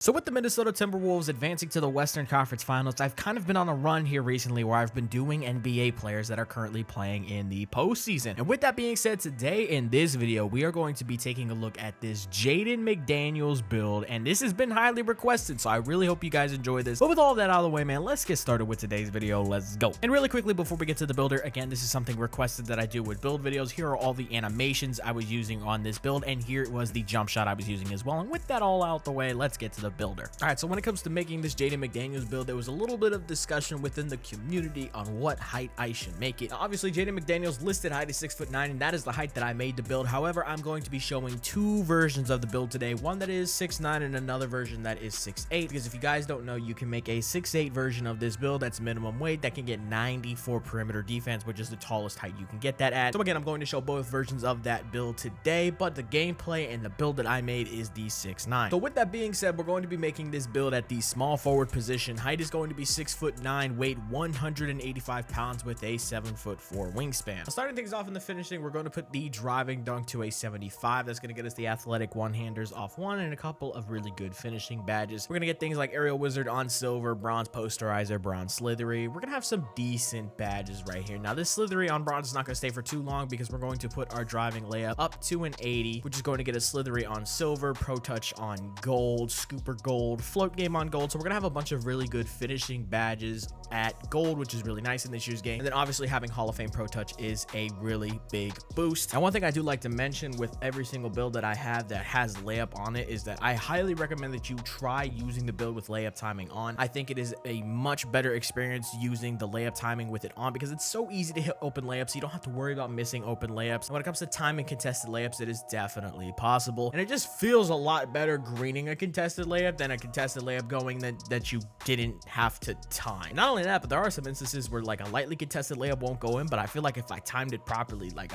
So with the Minnesota Timberwolves advancing to the Western Conference Finals, I've kind of been on a run here recently where I've been doing NBA players that are currently playing in the postseason. And with that being said, today in this video, we are going to be taking a look at this Jaden McDaniels build. And this has been highly requested, so I really hope you guys enjoy this. But with all of that out of the way, man, let's get started with today's video. Let's go. And really quickly, before we get to the builder, again, this is something requested that I do with build videos. Here are all the animations I was using on this build, and here was the jump shot I was using as well. And with that all out the way, let's get to the builder. All right, so when it comes to making this Jaden McDaniels build, there was a little bit of discussion within the community on what height I should make it. Now, obviously, Jaden McDaniels listed height is 6'9", and that is the height that I made the build. However, I'm going to be showing two versions of the build today, one that is 6'9" and another version that is 6'8", because if you guys don't know, you can make a 6'8" version of this build that's minimum weight that can get 90 for perimeter defense, which is the tallest height you can get that at. So again, I'm going to show both versions of that build today, but the gameplay and the build that I made is the 6'9". So with that being said, we're going to be making this build at the small forward position. Height is going to be 6'9", weight 185 pounds with a 7'4" wingspan. Now, starting things off in the finishing, we're going to put the driving dunk to a 75. That's going to get us the athletic one-handers off one and a couple of really good finishing badges. We're going to get things like aerial wizard on silver, bronze posterizer, bronze slithery. We're going to have some decent badges right here. Now, this slithery on bronze is not going to stay for too long because we're going to put our driving layup up to an 80, which is going to get a slithery on silver, pro touch on gold, scooper gold, float game on gold. So we're gonna have a bunch of really good finishing badges at gold, which is really nice in this year's game. And then obviously having Hall of Fame Pro Touch is a really big boost. And one thing I do like to mention with every single build that I have that has layup on it is that I highly recommend that you try using the build with layup timing on. I think it is a much better experience using the layup timing with it on because it's so easy to hit open layups. You don't have to worry about missing open layups. And when it comes to timing contested layups, it is definitely possible. And it just feels a lot better greening a contested layup than a contested layup going that you didn't have to time. Not only that, but there are some instances where like a lightly contested layup won't go in, but I feel like if I timed it properly, like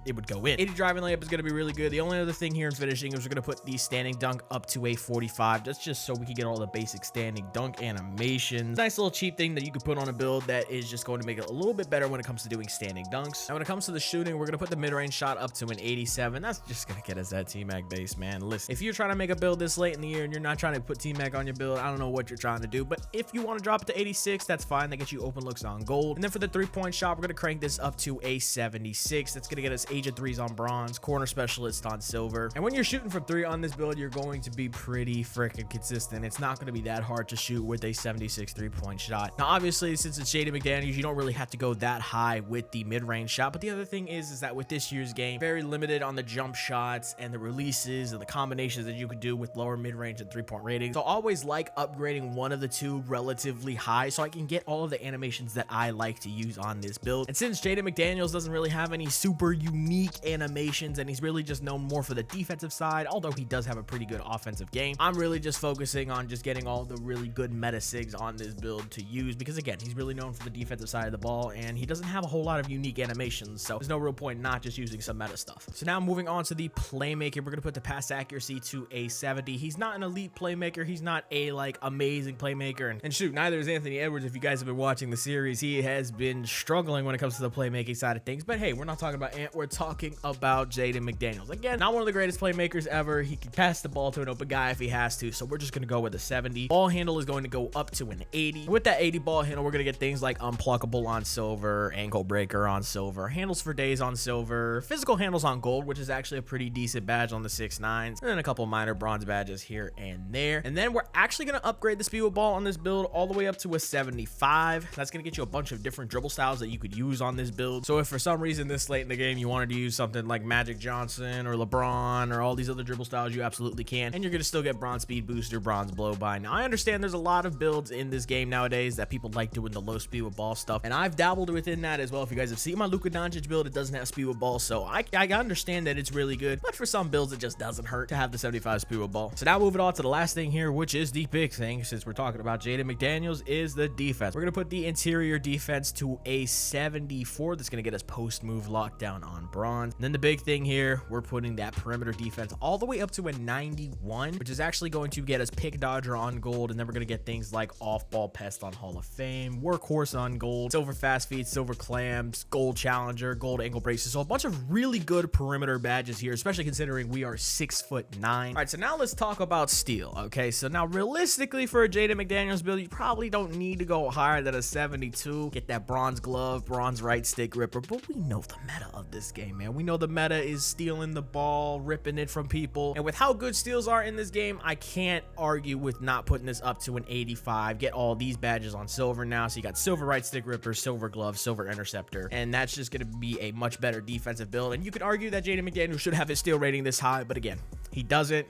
it would go in. 80 driving layup is going to be really good. The only other thing here in finishing is we're going to put the standing dunk up to a 45. That's just so we can get all the basic standing dunk animations. Nice little cheap thing that you could put on a build that is just going to make it a little bit better when it comes to doing standing dunks. Now, when it comes to the shooting, we're going to put the mid-range shot up to an 87. That's just going to get us that T-Mac base, man. Listen, if you're trying to make a build this late in the year and you're not trying to put T-Mac on your build, I don't know what you're trying to do, but if you want to drop it to 86, that's fine. That gets you open looks on gold. And then for the three-point shot, we're going to crank this up to a 76. That's going to get us age of threes on bronze, corner specialist on silver. And when you're shooting from three on this build, you're going to be pretty freaking consistent. It's not going to be that hard to shoot with a 76 three-point shot. Now, obviously, since it's Jaden McDaniels, you don't really have to go that high with the mid-range shot. But the other thing is that with this year's game, very limited on the jump shots and the releases and the combinations that you could do with lower mid-range and three-point ratings. So always like upgrading one of the two relatively high so I can get all of the animations that I like to use on this build. And since Jaden McDaniels doesn't really have any super unique animations and he's really just known more for the defensive side, although he does have a pretty good offensive game, I'm really just focusing on just getting all the really good meta sigs on this build to use because again, he's really known for the defensive side of the ball and he doesn't have a whole lot of unique animations, so there's no real point not just using some meta stuff. So now moving on to the playmaking, we're going to put the pass accuracy to a 70. He's not an elite playmaker. He's not a like amazing playmaker, and shoot, neither is Anthony Edwards. If you guys have been watching the series, he has been struggling when it comes to the playmaking side of things. But hey, we're not talking about Ant, we're talking about Jaden McDaniels. Again, not one of the greatest playmakers ever. He can pass the ball to an open guy if he has to, so we're just going to go with a 70. Ball handle is going to go up to an 80. And with that 80 ball handle, we're going to get things like unpluckable on silver, ankle breaker on silver, handles for days on silver, physical handles on gold, which is actually a pretty decent badge on the 6'9s, and then a couple minor bronze badges here and there. And then we're actually going to upgrade the speed with ball on this build all the way up to a 75. That's going to get you a bunch of different dribble styles that you could use on this build. So if for some reason this late in the game you wanted to use something like Magic Johnson or LeBron or all these other dribble styles, you absolutely can, and you're going to still get bronze speed booster, bronze blow by. Now I understand there's a lot of builds in this game nowadays that people like doing the low speed with ball stuff, and I've dabbled within that as well. If you guys have seen my Luka Doncic build, it doesn't have speed with ball, so I understand that it's really good, but for some builds it just doesn't hurt to have the 75 speed with ball. So now moving on to the last thing here, which is the big thing since we're talking about Jaden McDaniels, is the defense. We're going to put the interior defense to a 74. That's going to get us post move lockdown on bronze. And then the big thing here, we're putting that perimeter defense all the way up to a 91, which is actually going to get us pick dodger on gold. And then we're going to get things like off ball pest on Hall of Fame, workhorse on gold, silver fast feet, silver clams, gold challenger, gold ankle braces. So a bunch of really good perimeter badges here, especially considering we are 6'9". All right, so now let's talk about about steal. Okay, so now realistically for a Jaden McDaniels build, you probably don't need to go higher than a 72. Get that bronze glove, bronze right stick gripper, but we know the meta of this game, man. We know the meta is stealing the ball, ripping it from people, and with how good steals are in this game, I can't argue with not putting this up to an 85. Get all these badges on silver now, so you got silver right stick gripper, silver glove, silver interceptor, and that's just going to be a much better defensive build. And you could argue that Jaden McDaniels should have his steal rating this high, but again, he doesn't.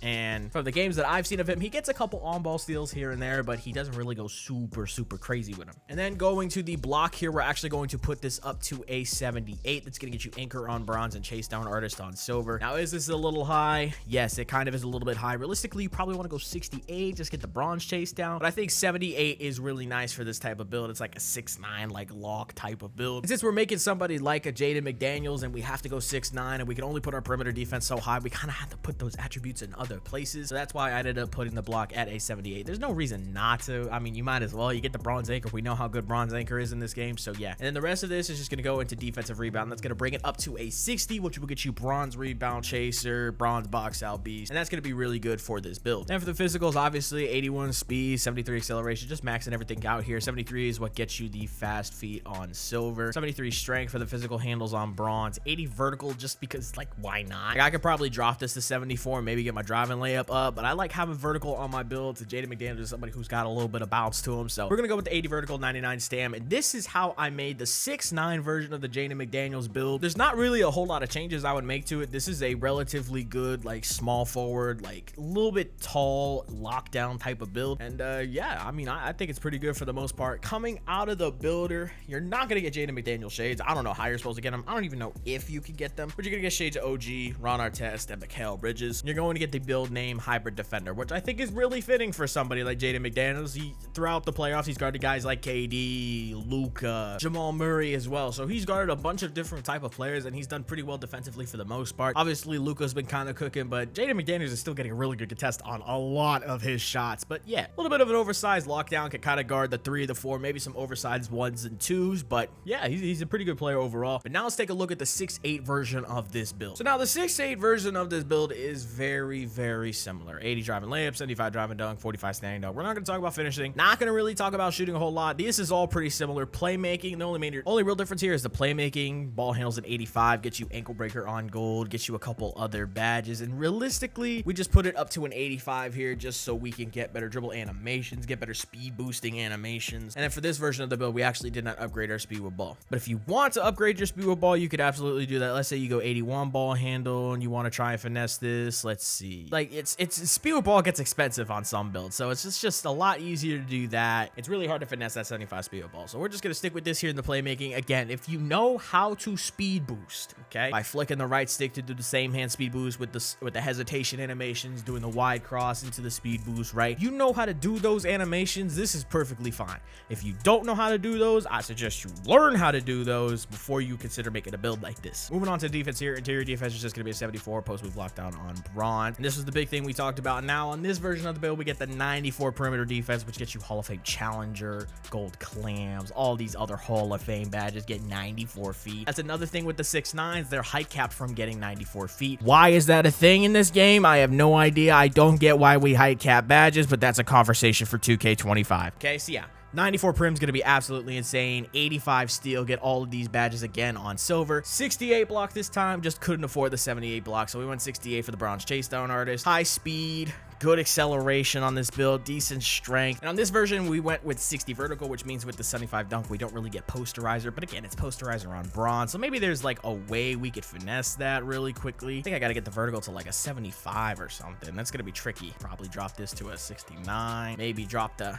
And from the games that I've seen of him, he gets a couple on-ball steals here and there, but he doesn't really go super crazy with them. And then going to the block here, we're actually going to put this up to a 78. That's going to get you anchor on bronze and chase down artist on silver. Now, is this a little high? Yes, it kind of is a little bit high. Realistically, you probably want to go 68, just get the bronze chase down. But I think 78 is really nice for this type of build. It's like a 6'9", like lock type of build. And since we're making somebody like a Jaden McDaniels and we have to go 6'9", and we can only put our perimeter defense so high, we kind of have to put those attributes in other places. So that's why I ended up putting the block at a 78. There's no reason not to. I mean, you might as well. You get the bronze anchor. We know how good bronze anchor is in this game, so yeah. And then the rest of this is just going to go into defensive rebound. That's going to bring it up to a 60, which will get you bronze rebound chaser, bronze box out beast, and that's going to be really good for this build. And for the physicals, obviously 81 speed, 73 acceleration, just maxing everything out here. 73 is what gets you the fast feet on silver, 73 strength for the physical handles on bronze, 80 vertical just because, like, why not? Like, I could probably drop this to 74 and maybe get my driving layup up, but I like having vertical on my build. So Jaden McDaniels is somebody who's got a little bit of bounce to him, so we're gonna go with the 80 vertical, 99 stam, and this is how I made the 6'9" version of the Jaden McDaniels build. There's not really a whole lot of changes I would make to it. This is a relatively good, like, small forward, like a little bit tall lockdown type of build, and yeah, I mean, I think it's pretty good for the most part. Coming out of the builder, you're not gonna get Jaden McDaniels shades. I don't know how you're supposed to get them. I don't even know if you can get them, but you're gonna get shades of OG, Ron Artest, and Mikal Bridges. You're going to get the build name Hybrid Defender, which I think is really fitting for somebody like Jaden McDaniels. Throughout the playoffs, he's guarded guys like KD, Luka, Jamal Murray as well. So he's guarded a bunch of different type of players, and he's done pretty well defensively for the most part. Obviously, Luka's been kind of cooking, but Jaden McDaniels is still getting a really good contest on a lot of his shots. But yeah, a little bit of an oversized lockdown, can kind of guard the 3, the 4, maybe some oversized 1s and 2s. But yeah, he's a pretty good player overall. But now let's take a look at the 6'8" version of this build. So now the 6'8" version of this build is very similar. 80 driving layup, 75 driving dunk, 45 standing dunk. We're not going to talk about finishing. Not going to really talk about shooting a whole lot. This is all pretty similar. Playmaking, the only real difference here is the playmaking. Ball handles at 85, gets you ankle breaker on gold, gets you a couple other badges. And realistically, we just put it up to an 85 here just so we can get better dribble animations, get better speed boosting animations. And then for this version of the build, we actually did not upgrade our speed with ball. But if you want to upgrade your speed with ball, you could absolutely do that. Let's say you go 81 ball handle and you want to try and finesse this. Let's see. Like, it's speed with ball gets expensive on some builds, so it's just a lot easier to do that. It's really hard to finesse that 75 speed with ball, so we're just gonna stick with this here in the playmaking. Again, if you know how to speed boost, okay, by flicking the right stick to do the same hand speed boost with the hesitation animations, doing the wide cross into the speed boost, right? You know how to do those animations, this is perfectly fine. If you don't know how to do those, I suggest you learn how to do those before you consider making a build like this. Moving on to defense here, interior defense is just gonna be a 74, post move lockdown on bronze, and this was the big thing we talked about. Now on this version of the build, we get the 94 perimeter defense, which gets you Hall of Fame Challenger, Gold Clams, all these other Hall of Fame badges get 94 feet. That's another thing with the 6'9s, they're height capped from getting 94 feet. Why is that a thing in this game? I have no idea. I don't get why we height cap badges, but that's a conversation for 2K25. Okay, so yeah. 94 prim's gonna be absolutely insane. 85 steal, get all of these badges again on silver. 68 block this time, just couldn't afford the 78 block, so we went 68 for the bronze chase down artist. High speed, good acceleration on this build, decent strength. And on this version, we went with 60 vertical, which means with the 75 dunk, we don't really get posterizer, but again, it's posterizer on bronze, so maybe there's like a way we could finesse that really quickly. I think I gotta get the vertical to like a 75 or something. That's gonna be tricky. Probably drop this to a 69, maybe drop the,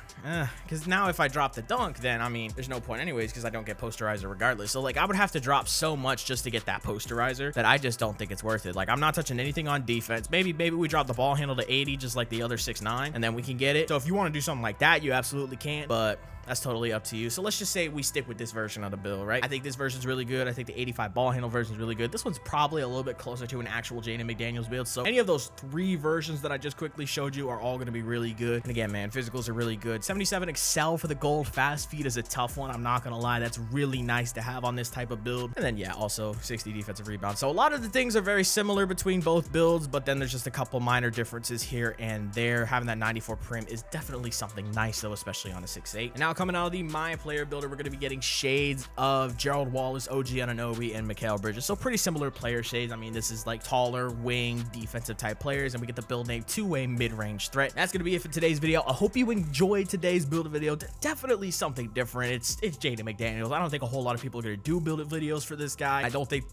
because now if I drop the dunk, then I mean, there's no point anyways, because I don't get posterizer regardless. So like, I would have to drop so much just to get that posterizer that I just don't think it's worth it. Like, I'm not touching anything on defense. Maybe we drop the ball handle to 80, just like the other 6'9", and then we can get it. So if you want to do something like that, you absolutely can, but That's totally up to you. So let's just say we stick with this version of the build, right? I think this version's really good. I think the 85 ball handle version is really good. This one's probably a little bit closer to an actual Jaden McDaniels build. So any of those 3 versions that I just quickly showed you are all going to be really good. And again, man, physicals are really good. 77 excel for the gold. Fast feet is a tough one. I'm not going to lie. That's really nice to have on this type of build. And then, yeah, also 60 defensive rebound. So a lot of the things are very similar between both builds, but then there's just a couple minor differences here and there. Having that 94 prim is definitely something nice, though, especially on a 6'8". And now coming out of the My Player builder, we're going to be getting shades of Gerald Wallace, OG Anunoby, and Mikal Bridges. So pretty similar player shades. I mean, this is like taller wing defensive type players, and we get the build name two-way mid-range threat. That's going to be it for today's video. I hope you enjoyed today's build video. Definitely something different. It's Jaden McDaniels. I don't think a whole lot of people are going to do build videos for this guy. I don't think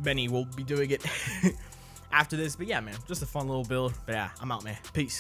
many will be doing it after this, but yeah, man, just a fun little build. But yeah, I'm out, man. Peace.